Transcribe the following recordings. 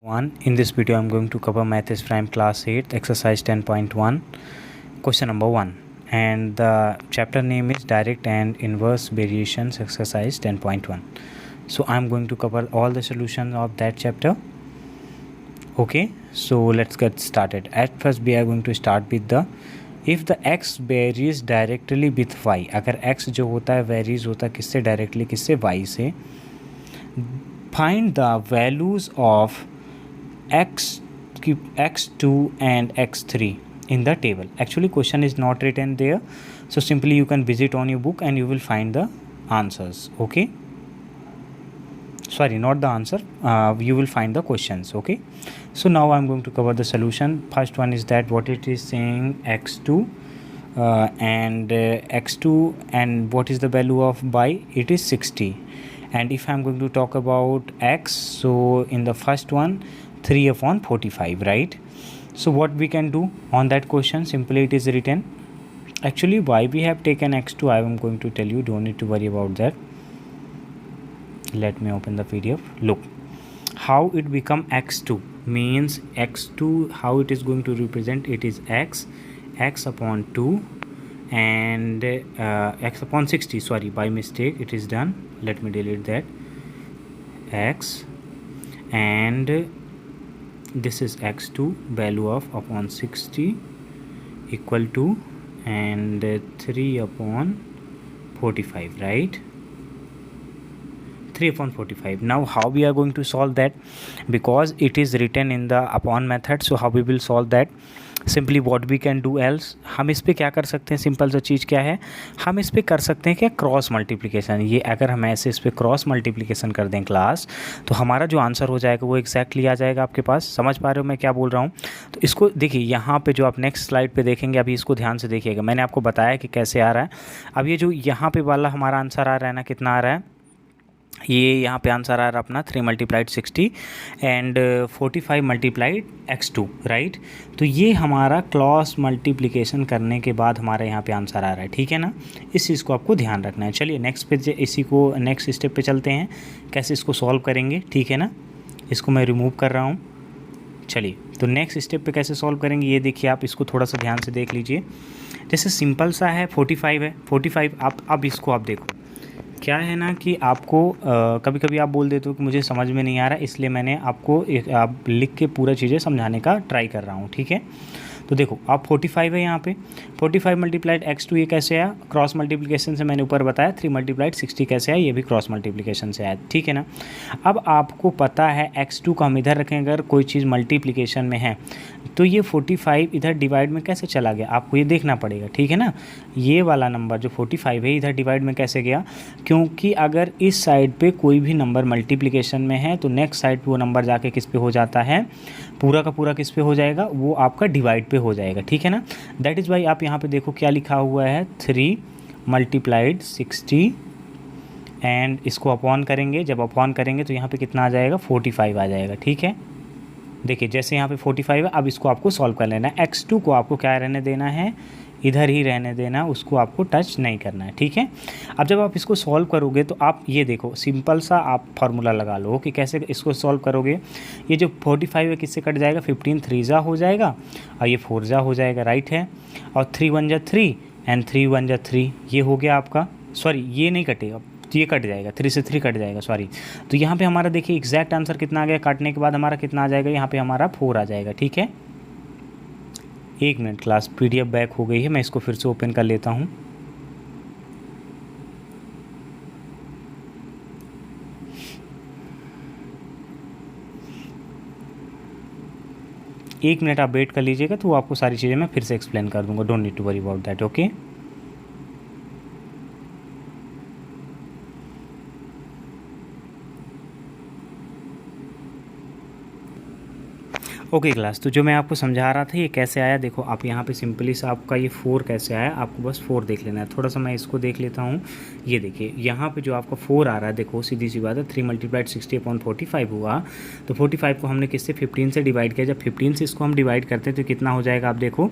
In this video, I'm going to cover Math is Prime Class 8, Exercise 10.1, question number 1. And the chapter name is Direct and Inverse Variations, Exercise 10.1. So I'm going to cover all the solutions of that chapter. Okay, so let's get started. At first, we are going to start with the if the x varies directly with y. अगर x जो होता है varies होता है किससे directly, किससे y से. Find the values of x2 and x3 in the table. Actually question is not written there, so simply you can visit on your book and you will find the answers. Okay, sorry, not the answer, you will find the questions. Okay, so now I'm going to cover the solution. First one is that what it is saying x2 and x2, and what is the value of y? It is 60. And if I'm going to talk about x, so in the first one 3/45, right? So what we can do on that question, simply it is written. Actually why we have taken x2, I am going to tell you, don't need to worry about that. Let me open the PDF. Look how it become x2, means x2 how it is going to represent. It is x upon 2 and x upon 60, sorry, by mistake it is done, let me delete that. X and this is x2, value of upon 60 equal to and 3/45, right? 3/45. Now how we are going to solve that? Because it is written in the upon method, so how we will solve that? Simply what we can do else, हम इस पर क्या कर सकते हैं? Simple सा चीज़ क्या है, हम इस पर कर सकते हैं क्या? Cross multiplication. ये अगर हम ऐसे इस पर क्रॉस मल्टीप्लिकेशन कर दें क्लास, तो हमारा जो आंसर हो जाएगा वो एग्जैक्टली आ जाएगा आपके पास. समझ पा रहे हो मैं क्या बोल रहा हूँ? तो इसको देखिए यहाँ पे जो आप नेक्स्ट स्लाइड पे देखेंगे, अभी इसको ध्यान से देखिएगा. मैंने आपको बताया कि कैसे आ रहा है. अब ये जो यहाँ पे वाला हमारा आंसर आ रहा है ना, कितना आ रहा है? ये यहाँ पे आंसर आ रहा है अपना 3 × 60 एंड 45 × x2, राइट? तो ये हमारा क्रॉस मल्टीप्लिकेशन करने के बाद हमारा यहाँ पे आंसर आ रहा है. ठीक है ना, इस चीज़ को आपको ध्यान रखना है. चलिए नेक्स्ट पे, इसी को नेक्स्ट स्टेप पे चलते हैं, कैसे इसको सॉल्व करेंगे. ठीक है ना, इसको मैं रिमूव कर रहा हूँ. चलिए तो नेक्स्ट स्टेप पे कैसे सॉल्व करेंगे ये देखिए, आप इसको थोड़ा सा ध्यान से देख लीजिए. जैसे सिंपल सा है, 45 है, 45. आप अब इसको आप देखो क्या है ना कि आपको कभी कभी आप बोल देते हो कि मुझे समझ में नहीं आ रहा, इसलिए मैंने आपको आप लिख के पूरा चीज़ें समझाने का ट्राई कर रहा हूँ. ठीक है, तो देखो आप 45 है यहाँ पे, 45 × x2 ये कैसे आया? क्रॉस मल्टीप्लिकेशन से. मैंने ऊपर बताया 3 × 60 कैसे आया, ये भी क्रॉस मल्टीप्लिकेशन से आया. ठीक है ना, अब आपको पता है x2 को हम इधर रखें, अगर कोई चीज़ मल्टीप्लिकेशन में है तो ये 45 इधर डिवाइड में कैसे चला गया, आपको ये देखना पड़ेगा. ठीक है ना, ये वाला नंबर जो 45 है इधर डिवाइड में कैसे गया? क्योंकि अगर इस साइड पे कोई भी नंबर मल्टीप्लिकेशन में है तो नेक्स्ट साइड पे वो नंबर जाके किस पे हो जाता है? पूरा का पूरा किस पे हो जाएगा? वो आपका डिवाइड पे हो जाएगा. ठीक है ना, दैट इज़ वाई आप यहाँ पे देखो क्या लिखा हुआ है, 3 × 60 एंड इसको अपॉन करेंगे. जब अपॉन करेंगे तो यहाँ पे कितना आ जाएगा? 45 आ जाएगा. ठीक है, देखिए जैसे यहाँ पे 45 है. अब इसको आपको सॉल्व कर लेना है. x2 को आपको क्या रहने देना है? इधर ही रहने देना, उसको आपको टच नहीं करना है. ठीक है, अब जब आप इसको सॉल्व करोगे तो आप ये देखो, सिंपल सा आप फार्मूला लगा लो कि कैसे इसको सॉल्व करोगे. ये जो 45 है किससे कट जाएगा? 15 3 हो जाएगा और ये 4 हो जाएगा, राइट है. और 3 1 3 एंड 3 1 3, ये हो गया आपका. सॉरी ये नहीं कटेगा, ये कट जाएगा, 3 से 3 कट जाएगा, सॉरी. तो यहाँ पे हमारा देखिए एग्जैक्ट आंसर कितना आ गया? काटने के बाद हमारा कितना आ जाएगा? यहाँ पे हमारा 4 आ जाएगा. ठीक है, एक मिनट, क्लास PDF बैक हो गई है, मैं इसको फिर से ओपन कर लेता हूँ. एक मिनट आप वेट कर लीजिएगा, तो वो आपको सारी चीज़ें मैं फिर से एक्सप्लेन कर दूंगा. Don't need to worry about that. Okay, okay class, तो जो मैं आपको समझा रहा था ये कैसे आया, देखो आप यहाँ पे सिंपली सा आपका ये 4 कैसे आया, आपको बस 4 देख लेना है। थोड़ा सा मैं इसको देख लेता हूँ। ये देखिए यहाँ पे जो आपका 4 आ रहा है, देखो सीधी सी बात है, 3 मल्टीप्लाइड 60/45 हुआ। तो 45 को हमने किससे 15 से डिवाइड किया। जब 15 से इसको हम डिवाइड करते हैं तो कितना हो जाएगा, आप देखो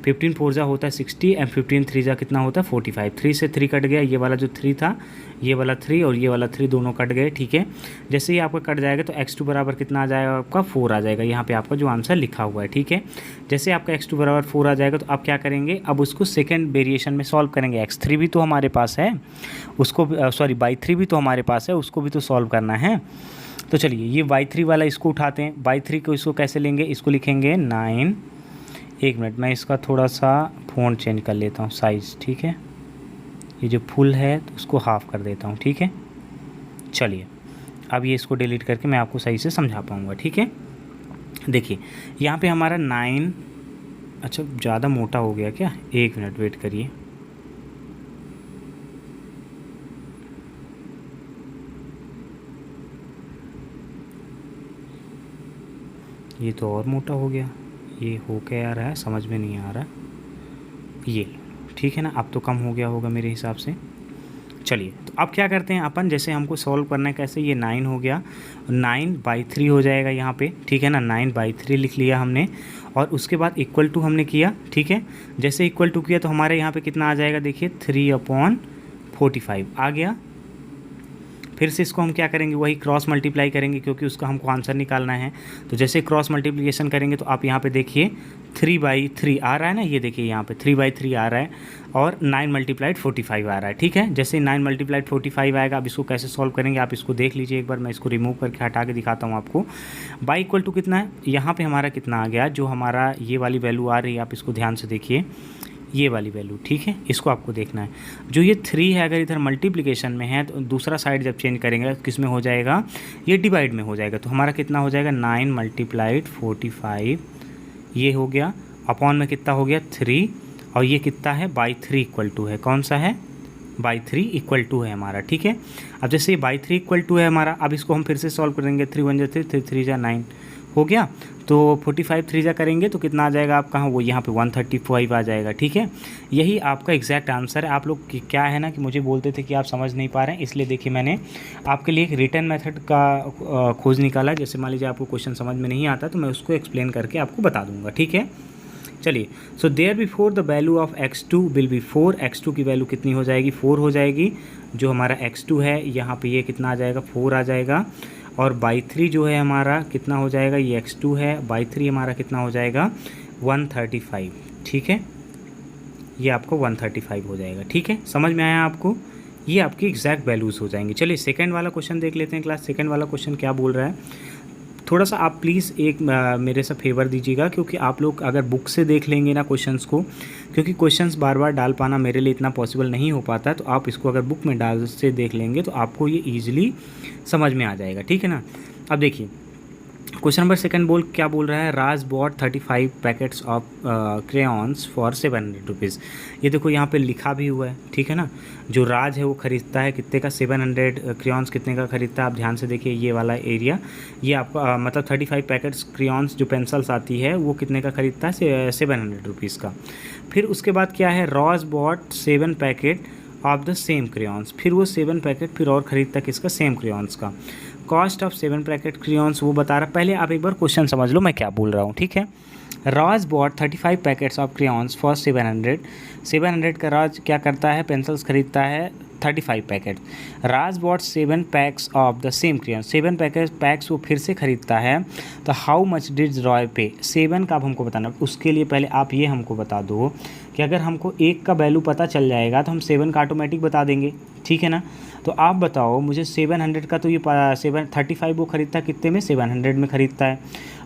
15 4 जा होता है 60 एंड 15 3 जा कितना होता है 45। 3 से 3 कट गया, ये वाला जो 3 था, ये वाला 3 और ये वाला 3 दोनों कट गए। ठीक है, जैसे ही आपका कट जाएगा तो x2 बराबर कितना आ जाएगा, आपका 4 आ जाएगा। यहाँ पे आपका जो आंसर लिखा हुआ है। ठीक है, जैसे आपका x2 बराबर 4 आ जाएगा तो आप क्या करेंगे, अब उसको सेकेंड वेरिएशन में सॉल्व करेंगे। x3 भी तो हमारे पास है, उसको सॉरी y3 भी तो हमारे पास है, उसको भी तो सॉल्व करना है। तो चलिए ये y3 वाला इसको उठाते हैं। y3 को इसको कैसे लेंगे, इसको लिखेंगे 9। एक मिनट, मैं इसका थोड़ा सा फ़ॉन्ट चेंज कर लेता हूँ, साइज़। ठीक है, ये जो फुल है तो उसको हाफ़ कर देता हूँ। ठीक है, चलिए अब ये इसको डिलीट करके मैं आपको सही से समझा पाऊँगा। ठीक है, देखिए यहाँ पे हमारा 9, अच्छा ज़्यादा मोटा हो गया क्या, एक मिनट वेट करिए। ये तो और मोटा हो गया, ये हो क्या रहा है समझ में नहीं आ रहा। ये ठीक है ना, अब तो कम हो गया होगा मेरे हिसाब से। चलिए तो अब क्या करते हैं अपन, जैसे हमको सॉल्व करना है कैसे, ये 9 हो गया, 9/3 हो जाएगा यहाँ पे। ठीक है ना, 9/3 लिख लिया हमने और उसके बाद इक्वल टू हमने किया। ठीक है, जैसे इक्वल टू किया तो हमारे यहाँ पे कितना आ जाएगा, देखिए 3/45 आ गया। फिर से इसको हम क्या करेंगे, वही क्रॉस मल्टीप्लाई करेंगे क्योंकि उसका हमको आंसर निकालना है। तो जैसे क्रॉस मल्टीप्लिकेशन करेंगे तो आप यहाँ पे देखिए 3/3 आ रहा है ना, ये देखिए यहाँ पे 3/3 आ रहा है और 9 × 45 आ रहा है। ठीक है, जैसे 9 × 45 आएगा, अब इसको कैसे सॉल्व करेंगे आप इसको देख लीजिए एक बार। मैं इसको रिमूव करके हटा के दिखाता हूँ आपको। बाई इक्वल टू कितना है, यहाँ पे हमारा कितना आ गया, जो हमारा ये वाली वैल्यू आ रही है, आप इसको ध्यान से देखिए, ये वाली वैल्यू। ठीक है, इसको आपको देखना है। जो ये 3 है अगर इधर मल्टीप्लिकेशन में है तो दूसरा साइड जब चेंज करेंगे किस में हो जाएगा, ये डिवाइड में हो जाएगा। तो हमारा कितना हो जाएगा, 9 × 45 ये हो गया, अपॉन में कितना हो गया 3, और ये कितना है /3 इक्वल टू है, कौन सा है, /3 इक्वल टू है हमारा। ठीक है, अब जैसे /3 इक्वल टू है हमारा, अब इसको हम फिर से सॉल्व करेंगे। 3 × 1 = 3, 3 × 3 = 9 हो गया। तो 45 3 जा करेंगे तो कितना आ जाएगा आपका, वो यहाँ पे 135 आ जाएगा। ठीक है, यही आपका एग्जैक्ट आंसर है। आप लोग क्या है ना कि मुझे बोलते थे कि आप समझ नहीं पा रहे हैं, इसलिए देखिए मैंने आपके लिए एक रिटर्न मेथड का खोज निकाला। जैसे मान लीजिए आपको क्वेश्चन समझ में नहीं आता तो मैं उसको एक्सप्लेन करके आपको बता दूंगा। ठीक है, चलिए so there before the value of x2 will be 4। x2 की वैल्यू कितनी हो जाएगी, 4 हो जाएगी। जो हमारा x2 है यहाँ पे ये कितना आ जाएगा, 4 आ जाएगा। और /3 जो है हमारा कितना हो जाएगा, ये x2 है, /3 हमारा कितना हो जाएगा 135। ठीक है, ये आपको 135 हो जाएगा। ठीक है, समझ में आया आपको, ये आपकी एग्जैक्ट वैल्यूज़ हो जाएंगी। चलिए सेकंड वाला क्वेश्चन देख लेते हैं क्लास। सेकंड वाला क्वेश्चन क्या बोल रहा है, थोड़ा सा आप प्लीज़ एक मेरे से फेवर दीजिएगा, क्योंकि आप लोग अगर बुक से देख लेंगे ना क्वेश्चंस को, क्योंकि क्वेश्चंस बार बार डाल पाना मेरे लिए इतना पॉसिबल नहीं हो पाता, तो आप इसको अगर बुक में डाल से देख लेंगे तो आपको ये ईजिली समझ में आ जाएगा। ठीक है ना, अब देखिए क्वेश्चन नंबर सेकंड क्या बोल रहा है, Raj bought 35 packets of crayons for 700 rupees. ये देखो यहाँ पे लिखा भी हुआ है। ठीक है ना, जो राज है वो ख़रीदता है कितने का, 700 क्रेयॉन्स कितने का ख़रीदता है। आप ध्यान से देखिए ये वाला एरिया, ये आपका मतलब 35 पैकेट्स क्रेयॉन्स जो पेंसिल्स आती है वो कितने का ख़रीदता है, 700 रुपीज़ का। फिर उसके बाद क्या है, Raj bought 7 packet of the same crayons. फिर वो 7 पैकेट फिर और ख़रीदता किसका, सेम क्रेयॉन्स का। कॉस्ट ऑफ 7 पैकेट क्रेयॉन्स वो बता रहा। पहले आप एक बार क्वेश्चन समझ लो मैं क्या बोल रहा हूँ। ठीक है, Raj bought 35 packets of crayons for 700 का राज क्या करता है, पेंसिल्स खरीदता है 35 packet. Raj bought 7 packs of the same crayon, 7 packs वो फिर से खरीदता है। तो हाउ मच डिड रॉय पे, 7 का अब हमको बताना। उसके लिए पहले आप ये हमको बता दो कि अगर हमको एक का वैल्यू पता चल जाएगा तो हम 7 का ऑटोमेटिक बता देंगे। ठीक है ना, तो आप बताओ मुझे 700 का, तो ये 35 वो ख़रीदता कितने में, 700 में ख़रीदता है।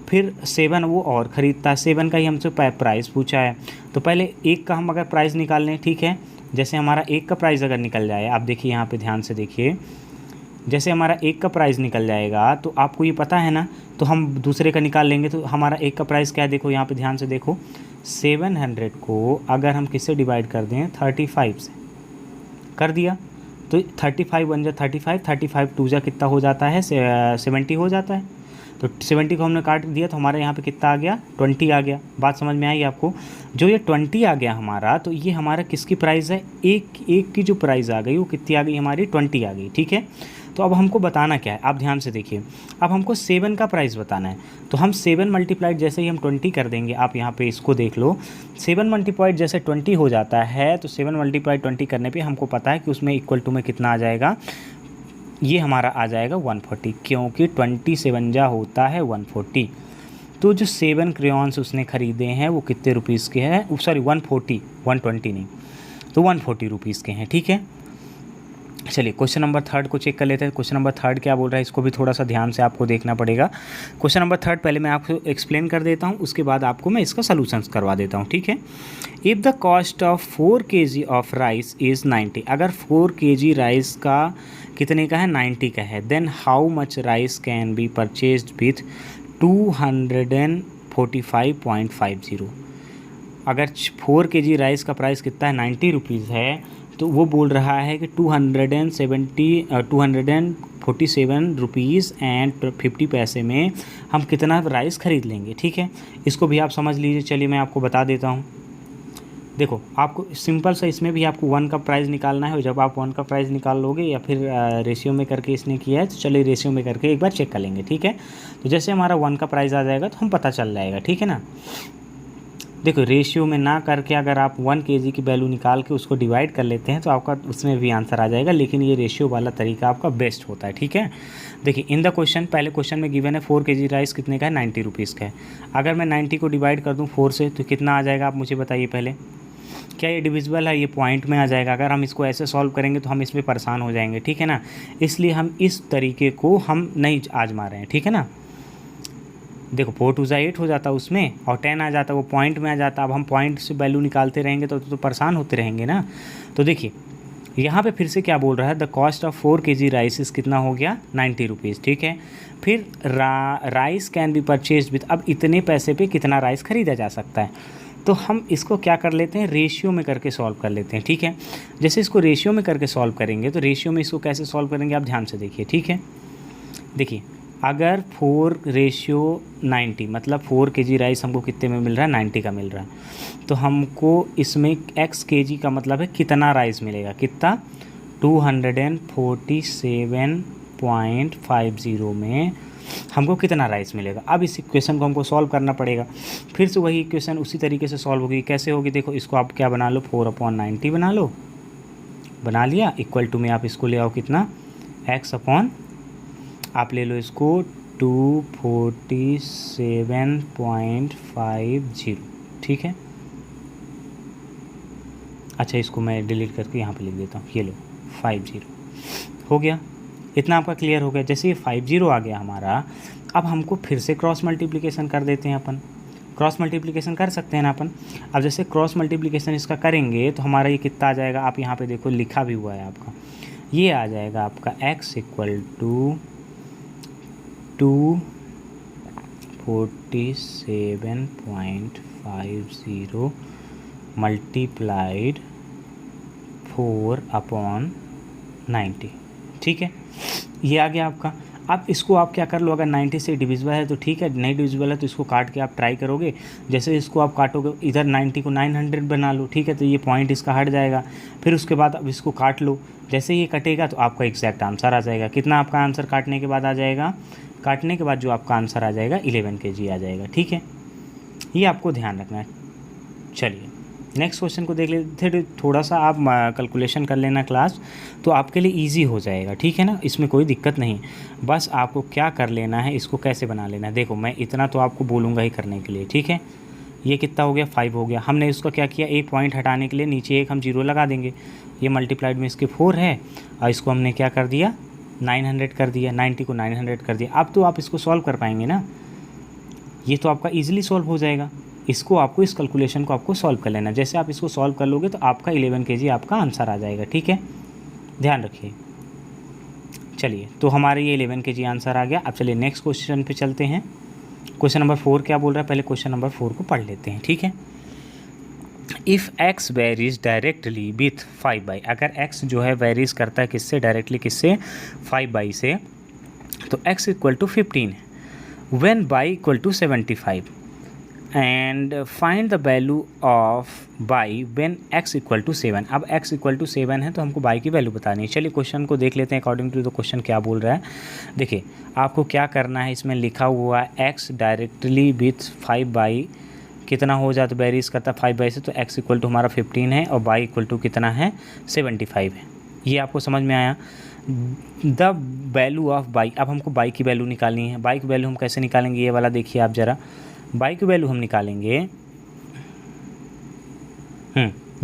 फिर 7 वो और ख़रीदता है, 7 का ही हमसे प्राइस पूछा है। तो पहले एक का हम अगर प्राइस निकाल लें, ठीक है, जैसे हमारा एक का प्राइस अगर निकल जाए, आप देखिए यहाँ पे ध्यान से देखिए, जैसे हमारा एक का प्राइस निकल जाएगा तो आपको ये पता है ना, तो हम दूसरे का निकाल लेंगे। तो हमारा एक का प्राइस क्या है, देखो यहाँ पे ध्यान से देखो, 700 को अगर हम किससे डिवाइड कर दें, 35 से कर दिया तो 35 1 जा 35, 35 2 जा कितना हो जाता है, 70 हो जाता है। तो 70 को हमने काट दिया तो हमारे यहाँ पे कितना आ गया, 20 आ गया। बात समझ में आई आपको? जो ये 20 आ गया हमारा, तो ये हमारा किसकी प्राइस है, एक की जो प्राइस आ गई वो कितनी आ गई हमारी, 20 आ गई। ठीक है, तो अब हमको बताना क्या है, आप ध्यान से देखिए। अब हमको 7 का प्राइस बताना है, तो हम 7 मल्टीप्लाइड जैसे ही हम 20 कर देंगे, आप यहाँ पे इसको देख लो, 7 मल्टीप्लाइड जैसे 20 हो जाता है, तो 7 मल्टीप्लाइड 20 करने पे हमको पता है कि उसमें इक्वल टू में कितना आ जाएगा, ये हमारा आ जाएगा 140, क्योंकि 27 जा होता है 140। तो जो 7 क्रेयॉन्स उसने ख़रीदे हैं वो कितने रुपीज़ के हैं, सॉरी 140, 120 नहीं, तो 140 रुपीज़ के हैं। ठीक है, चलिए क्वेश्चन नंबर 3 को चेक कर लेते हैं। क्वेश्चन नंबर 3 क्या बोल रहा है, इसको भी थोड़ा सा ध्यान से आपको देखना पड़ेगा। क्वेश्चन नंबर 3 पहले मैं आपको एक्सप्लेन कर देता हूँ, उसके बाद आपको मैं इसका सॉल्यूशंस करवा देता हूँ। ठीक है, if the cost of 4 kg of rice is 90, अगर 4 kg राइस का कितने का है, 90 का है, then how much rice can be purchased with 245.50। अगर 4 kg राइस का प्राइस कितना है, 90 रुपीज़ है, तो वो बोल रहा है कि 247 रुपीज़ एंड 50 पैसे में हम कितना राइस ख़रीद लेंगे। ठीक है, इसको भी आप समझ लीजिए। चलिए मैं आपको बता देता हूँ। देखो, आपको सिंपल सा इसमें भी आपको 1 का प्राइस निकालना है। जब आप 1 का प्राइस निकाल लोगे या फिर रेशियो में करके इसने किया है, तो चलिए रेशियो में करके एक बार चेक कर लेंगे। ठीक है, तो जैसे हमारा 1 का प्राइस आ जाएगा तो हम पता चल जाएगा। ठीक है ना, देखो रेशियो में ना करके अगर आप 1 kg की वैल्यू निकाल के उसको डिवाइड कर लेते हैं तो आपका उसमें भी आंसर आ जाएगा, लेकिन ये रेशियो वाला तरीका आपका बेस्ट होता है। ठीक है, देखिए इन द क्वेश्चन, पहले क्वेश्चन में गिवन है 4 kg राइस कितने का है, 90 रुपीज़ का है। अगर मैं 90 को डिवाइड कर दूँ 4 से तो कितना आ जाएगा, आप मुझे बताइए पहले। क्या ये डिविजिबल है, ये पॉइंट में आ जाएगा। अगर हम इसको ऐसे सॉल्व करेंगे तो हम इसमें परेशान हो जाएंगे। ठीक है ना, इसलिए हम इस तरीके को हम नहीं आजमा रहे हैं। ठीक है ना, देखो 4 2 8 हो जाता उसमें और 10 आ जाता, वो पॉइंट में आ जाता। अब हम पॉइंट से वैल्यू निकालते रहेंगे तो परेशान होते रहेंगे ना। तो देखिए यहाँ पे फिर से क्या बोल रहा है, the cost of 4 kg rice कितना हो गया, 90 रुपीज़। ठीक है, फिर rice can B purchase with, अब इतने पैसे पे कितना राइस ख़रीदा जा सकता है, तो हम इसको क्या कर लेते हैं, रेशियो में करके सॉल्व कर लेते हैं। ठीक है, जैसे इसको रेशियो में करके सॉल्व करेंगे तो रेशियो में इसको कैसे सॉल्व करेंगे, आप ध्यान से देखिए। ठीक है, देखिए अगर 4:90 मतलब 4 kg राइस हमको कितने में मिल रहा है, 90 का मिल रहा है, तो हमको इसमें x kg का मतलब है कितना राइस मिलेगा, कितना 247.50 में हमको कितना राइस मिलेगा। अब इस इक्वेशन को हमको सॉल्व करना पड़ेगा। फिर से वही इक्वेशन उसी तरीके से सॉल्व होगी। कैसे होगी, देखो इसको आप क्या बना लो, 4/90 बना लो, बना लिया, इक्वल टू में आप इसको ले आओ कितना, x अपॉन, आप ले लो इसको 247.50। ठीक है, अच्छा इसको मैं डिलीट करके यहाँ पे लिख देता हूँ, ये लो 50 हो गया। इतना आपका क्लियर हो गया। जैसे ये 50 आ गया हमारा, अब हमको फिर से क्रॉस मल्टीप्लिकेशन कर देते हैं अपन। क्रॉस मल्टीप्लिकेशन कर सकते हैं ना अपन। अब जैसे क्रॉस मल्टीप्लिकेशन इसका करेंगे तो हमारा ये कितना आ जाएगा, आप यहाँ पे देखो लिखा भी हुआ है आपका, ये आ जाएगा आपका x इक्वल टू 247.50 मल्टीप्लाइड 4/90। ठीक है, ये आ गया आपका। अब इसको आप क्या कर लो, अगर 90 से डिविजिबल है तो ठीक है, नहीं डिविजिबल है तो इसको काट के आप ट्राई करोगे। जैसे इसको आप काटोगे, इधर 90 को 900 बना लो। ठीक है, तो ये पॉइंट इसका हट जाएगा। फिर उसके बाद अब इसको काट लो, जैसे ये कटेगा तो आपका एग्जैक्ट आंसर आ जाएगा। कितना आपका आंसर काटने के बाद आ जाएगा, काटने के बाद जो आपका आंसर आ जाएगा 11 kg आ जाएगा। ठीक है, ये आपको ध्यान रखना है। चलिए नेक्स्ट क्वेश्चन को देख लेते थे। थोड़ा सा आप कैलकुलेशन कर लेना क्लास, तो आपके लिए इजी हो जाएगा। ठीक है ना, इसमें कोई दिक्कत नहीं। बस आपको क्या कर लेना है, इसको कैसे बना लेना है। देखो मैं इतना तो आपको बोलूँगा ही करने के लिए। ठीक है, ये कितना हो गया, 5 हो गया। हमने इसको क्या किया, एक पॉइंट हटाने के लिए नीचे एक हम 0 लगा देंगे। ये मल्टीप्लाइड में इसके 4 है और इसको हमने क्या कर दिया, 900 कर दिया, 90 को 900 कर दिया। अब तो आप इसको सॉल्व कर पाएंगे ना, ये तो आपका ईजिली सॉल्व हो जाएगा। इसको आपको, इस कैलकुलेशन को आपको सॉल्व कर लेना। जैसे आप इसको सॉल्व कर लोगे तो आपका 11 kg आपका आंसर आ जाएगा। ठीक है, ध्यान रखिए। चलिए, तो हमारे ये 11 kg आंसर आ गया। अब चलिए नेक्स्ट क्वेश्चन पे चलते हैं। क्वेश्चन नंबर 4 क्या बोल रहा है, पहले क्वेश्चन नंबर 4 को पढ़ लेते हैं। ठीक है, if x varies directly with 5/, अगर x जो है वेरीज करता है किससे, डायरेक्टली किससे, 5/, से, तो x इक्वल टू 15 है। When y equal to 75 and find the value of y when x equal to 7। अब x इक्वल टू 7 है तो हमको बाई की वैल्यू बतानी है। चलिए क्वेश्चन को देख लेते हैं अकॉर्डिंग टू द क्वेश्चन क्या बोल रहा है। देखिए आपको क्या करना है, इसमें लिखा हुआ है x डायरेक्टली विथ 5 बाई कितना हो जाता, वेरीज करता 5 बाई से, तो x इक्वल टू हमारा 15 है और बाई इक्वल टू कितना है 75 है। ये आपको समझ में आया। द वैल्यू ऑफ बाई, अब हमको बाई की वैल्यू निकालनी है। बाई की वैल्यू हम कैसे निकालेंगे ये वाला देखिए आप ज़रा। बाई की वैल्यू हम निकालेंगे,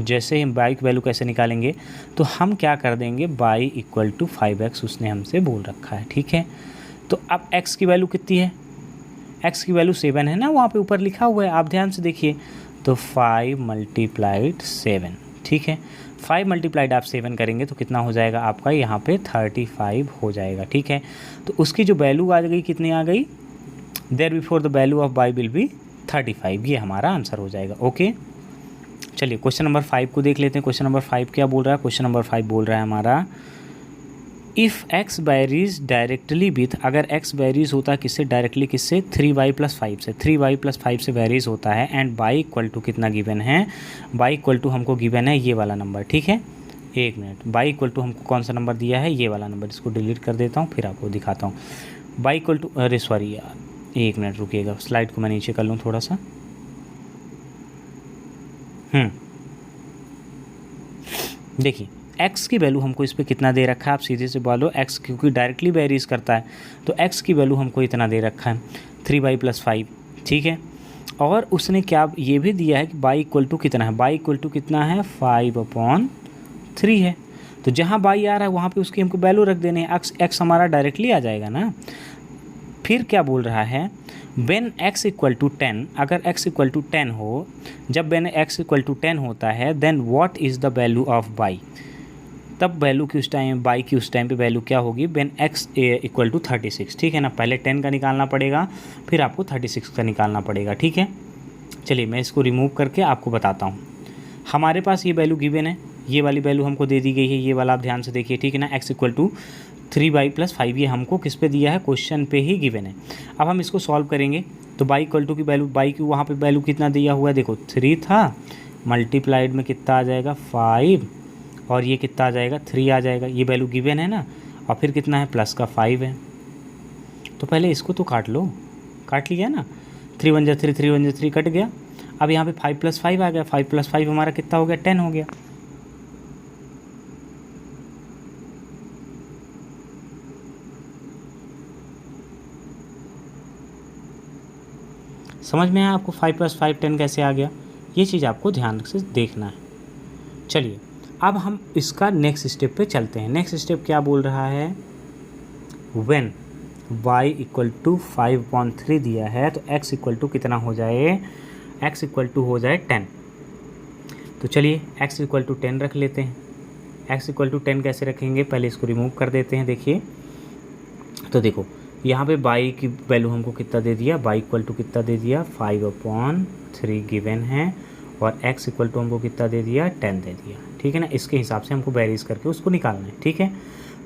जैसे ही बाई की वैल्यू कैसे निकालेंगे तो हम क्या कर देंगे, बाई इक्वल टू 5x उसने हमसे बोल रखा है, ठीक है। तो अब x की वैल्यू कितनी है, x की वैल्यू 7 है ना, वहाँ पे ऊपर लिखा हुआ है, आप ध्यान से देखिए। तो 5 मल्टीप्लाइड 7, ठीक है। 5 मल्टीप्लाइड आप 7 करेंगे तो कितना हो जाएगा आपका यहाँ पे 35 हो जाएगा, ठीक है। तो उसकी जो वैल्यू आ गई कितनी आ गई, there before the value of y will be 35, ये हमारा आंसर हो जाएगा। ओके चलिए क्वेश्चन नंबर 5 को देख लेते हैं। क्वेश्चन नंबर 5 क्या बोल रहा है, क्वेश्चन नंबर 5 बोल रहा है हमारा if x varies directly with, अगर x वेरीज होता है किससे, डायरेक्टली किससे, 3y प्लस 5 से, 3y प्लस 5 से वेरीज होता है एंड बाई इक्वल टू कितना गिवन है, बाई इक्वल टू हमको गिवन है ये वाला नंबर, ठीक है। एक मिनट, बाई इक्वल टू हमको कौन सा नंबर दिया है, ये वाला नंबर, इसको डिलीट कर देता हूँ फिर आपको दिखाता हूँ। बाई इक्वल टू, अरे सॉरी यार, एक मिनट रुकिएगा, स्लाइड को मैं नीचे कर लूँ थोड़ा सा। देखिए x की वैल्यू हमको इस पर कितना दे रखा है, आप सीधे से बोलो x, क्योंकि डायरेक्टली वेरीज करता है तो x की वैल्यू हमको इतना दे रखा है 3y प्लस 5, ठीक है। और उसने क्या ये भी दिया है कि बाई इक्वल टू कितना है, बाई इक्वल टू कितना है 5/3 है। तो जहाँ बाई आ रहा है वहाँ पे उसकी हमको वैल्यू रख देने हैं, x हमारा डायरेक्टली आ जाएगा ना। फिर क्या बोल रहा है, व्हेन x इक्वल टू 10, अगर x इक्वल टू 10 हो, जब व्हेन x इक्वल टू 10 होता है then what is the value of y, तब वैल्यू की उस टाइम, बाई की उस टाइम पे वैल्यू क्या होगी, व्हेन x इक्वल टू 36, ठीक है ना। पहले 10 का निकालना पड़ेगा फिर आपको 36 का निकालना पड़ेगा, ठीक है। चलिए मैं इसको रिमूव करके आपको बताता हूँ। हमारे पास ये वैल्यू गिवन है, ये वाली वैल्यू हमको दे दी गई है, ये वाला आप ध्यान से देखिए, ठीक है ना। x equal to 3y plus 5 ये हमको किस पे दिया है, क्वेश्चन पे ही गिवन है। अब हम इसको सॉल्व करेंगे तो बाई इक्वल टू की वैल्यू, बाई की वहाँ पे वैल्यू कितना दिया हुआ है, देखो 3 था, मल्टीप्लाइड में कितना आ जाएगा 5, और ये कितना आ जाएगा 3 आ जाएगा, ये वैल्यू गिवन है ना। और फिर कितना है, प्लस का 5 है। तो पहले इसको तो काट लो, काट लिया ना, 3 1 जा 3, 3 1 जा 3 कट गया। अब यहाँ पे 5 प्लस 5 आ गया, 5 प्लस 5 हमारा कितना हो गया, 10 हो गया। समझ में आया आपको 5 प्लस 5 10 कैसे आ गया, ये चीज़ आपको ध्यान से देखना है। चलिए अब हम इसका नेक्स्ट स्टेप पे चलते हैं। नेक्स्ट स्टेप क्या बोल रहा है, व्हेन y इक्वल टू 5/3 दिया है तो x इक्वल टू कितना हो जाए, x इक्वल टू हो जाए 10। तो चलिए x इक्वल टू 10 रख लेते हैं। x इक्वल टू 10 कैसे रखेंगे, पहले इसको रिमूव कर देते हैं। देखिए तो देखो यहाँ पे y की वैल्यू हमको कितना दे दिया, y इक्वल टू कितना दे दिया 5/3 गिवन है, और x इक्वल टू हमको कितना दे दिया 10 दे दिया, ठीक है ना। इसके हिसाब से हमको वेरीज करके उसको निकालना है, ठीक है।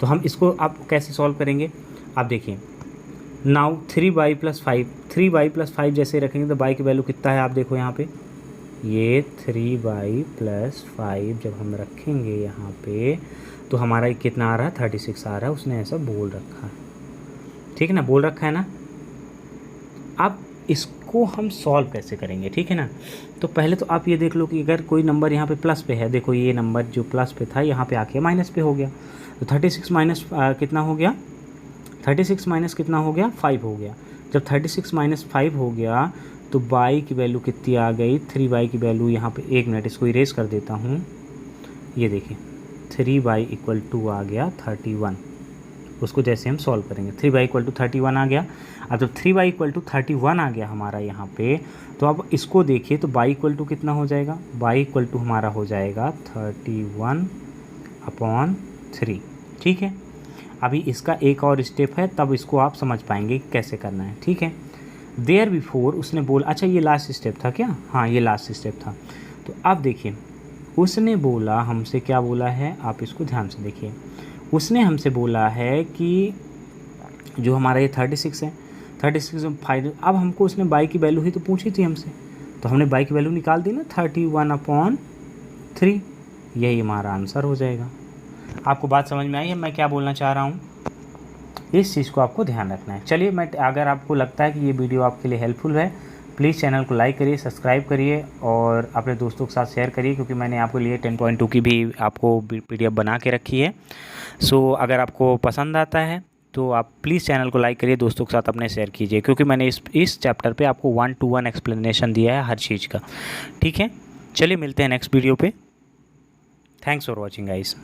तो हम इसको अब कैसे सॉल्व करेंगे, आप देखिए now 3y plus 5, 3y plus 5 जैसे रखेंगे तो y की वैल्यू कितना है, आप देखो यहाँ पे ये 3y प्लस 5 जब हम रखेंगे यहाँ पे तो हमारा कितना आ रहा है 36 आ रहा है, उसने ऐसा बोल रखा है, ठीक है ना, बोल रखा है ना। अब इसको हम सॉल्व कैसे करेंगे, ठीक है ना। तो पहले तो आप ये देख लो कि अगर कोई नंबर यहाँ पे प्लस पे है, देखो ये नंबर जो प्लस पे था यहाँ पे आके माइनस पे हो गया, तो 36 माइनस कितना हो गया, 36 माइनस कितना हो गया 5 हो गया। जब 36 माइनस 5 हो गया तो y की वैल्यू कितनी आ गई, 3y की वैल्यू यहाँ पे, एक मिनट इसको इरेज कर देता हूँ, ये देखिए 3y इक्वल टू आ गया 31। उसको जैसे हम सॉल्व करेंगे 3y इक्वल टू 31 आ गया। अब जब 3y इक्वल टू 31 आ गया हमारा यहाँ पे, तो अब इसको देखिए तो y इक्वल टू कितना हो जाएगा, y इक्वल टू हमारा हो जाएगा 31/3, ठीक है। अभी इसका एक और स्टेप है, तब इसको आप समझ पाएंगे कि कैसे करना है, ठीक है। देयर बिफोर उसने बोला, अच्छा ये लास्ट स्टेप था क्या, हाँ ये लास्ट स्टेप था। तो अब देखिए उसने बोला हमसे, क्या बोला है, आप इसको ध्यान से देखिए। उसने हमसे बोला है कि जो हमारा ये 36 है, 36 अब हमको उसने बाई की वैल्यू ही तो पूछी थी हमसे, तो हमने बाई की वैल्यू निकाल दी ना 31/3, यही हमारा आंसर हो जाएगा। आपको बात समझ में आई है मैं क्या बोलना चाह रहा हूँ? इस चीज़ को आपको ध्यान रखना है। चलिए, मैं अगर आपको लगता है कि ये वीडियो आपके लिए हेल्पफुल है, प्लीज़ चैनल को लाइक करिए, सब्सक्राइब करिए और अपने दोस्तों के साथ शेयर करिए, क्योंकि मैंने आपके लिए 10.2 की भी आपको PDF बना के रखी है। सो अगर आपको पसंद आता है तो आप प्लीज़ चैनल को लाइक करिए, दोस्तों के साथ अपने शेयर कीजिए, क्योंकि मैंने इस चैप्टर पे आपको 1-to-1 एक्सप्लेनेशन दिया है हर चीज़ का। ठीक है, चलिए मिलते हैं नेक्स्ट वीडियो पे। Thanks for watching guys.